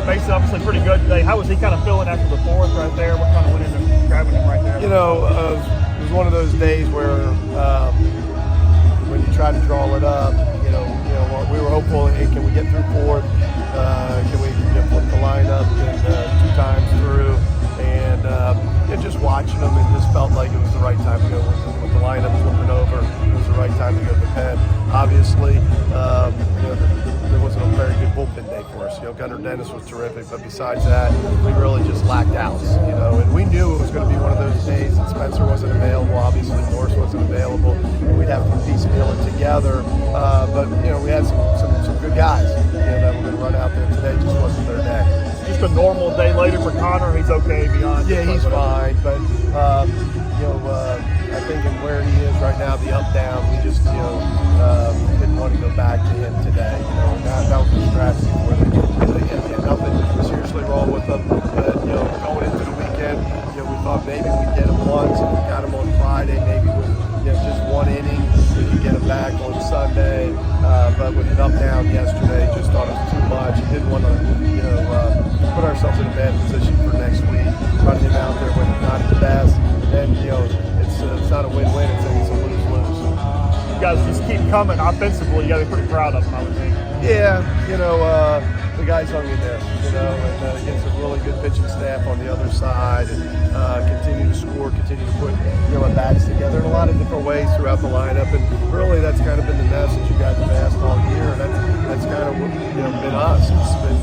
Mason obviously pretty good today. How was he kind of feeling after the fourth right there? What kind of went into grabbing him right there? You know, it was one of those days where when you try to draw it up, you know, we were hopeful. Hey, can we get through fourth? Can we flip the lineup two times through? And just watching them, it just felt like it was the right time to go with the lineup flipping over. It was the right time to go to the pen. Obviously, there wasn't a very good bullpen day for us. Gunnar Dennis was terrific, but besides that, we really just lacked outs. And we knew it was going to be one of those days that Spencer wasn't available. Obviously, Morris wasn't available, and we'd have to piecemeal it together. But we had some good guys that were going to run out there today. Just wasn't their day. Just a normal day later for Connor. He's okay beyond. Yeah, he's fine, but I think in where he is right now, the up down, we just didn't want to go back to him today. That was the strategy for them. Again, nothing seriously wrong with them. But going into the weekend, we thought maybe we'd get him once, and we got him on Friday. Maybe with just one inning, we could get him back on Sunday. But with an up down yesterday, just thought it was too much. Didn't want to put ourselves in a bad position for next week. Running him out there when he's not at the best, and it's not a win-win. It's a lose-lose. You guys just keep coming offensively. You got to be pretty proud of them, I would think. Yeah, the guys hung in there, and against a really good pitching staff on the other side, and continue to score, continue to put our bats together in a lot of different ways throughout the lineup. And really, that's kind of been the message you guys have asked all year. And that's kind of been us. It's been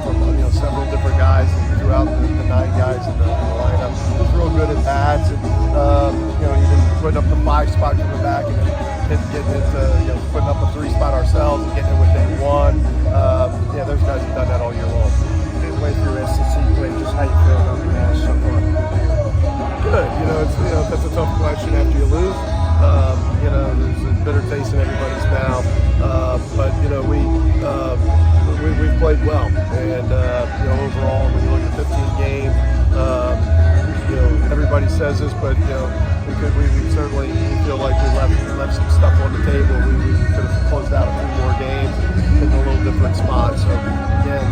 from several different guys throughout the 9 guys in the lineup. It's real good at bats, and even putting up the 5 spot from the back, and then getting into putting up a 3 spot ourselves and getting it within 1. Those guys have done that all year long. Midway through SEC play, just how you feel about the guys so far? Good. That's a tough question after you lose. There's a bitter taste in everybody's mouth. But we played well, and overall, when you look at 15 games, everybody says this, but we certainly feel like we left some stuff on the table. We could have closed out a few more games in a little different spot. So again,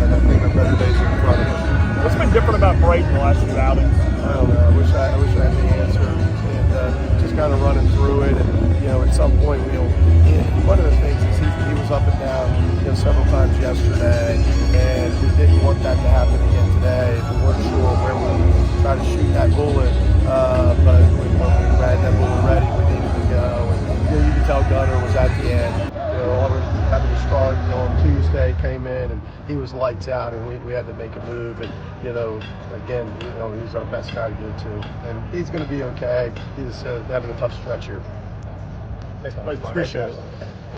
and I think our better days are in front of us. What's been different about Braden the last few outings? I don't know. I wish I had the answer, and just kind of running through it. And at some point, one of the things is he was up and down several times yesterday, and we didn't want that to happen again today. We weren't sure where we would try to shoot that bullet, but when we had that bullet ready, we needed to go. And you could tell Gunnar was at the end. Already having to start on Tuesday, came in and he was lights out, and we had to make a move. And again, he's our best guy to go to, and he's going to be okay. He's having a tough stretch here. Appreciate it.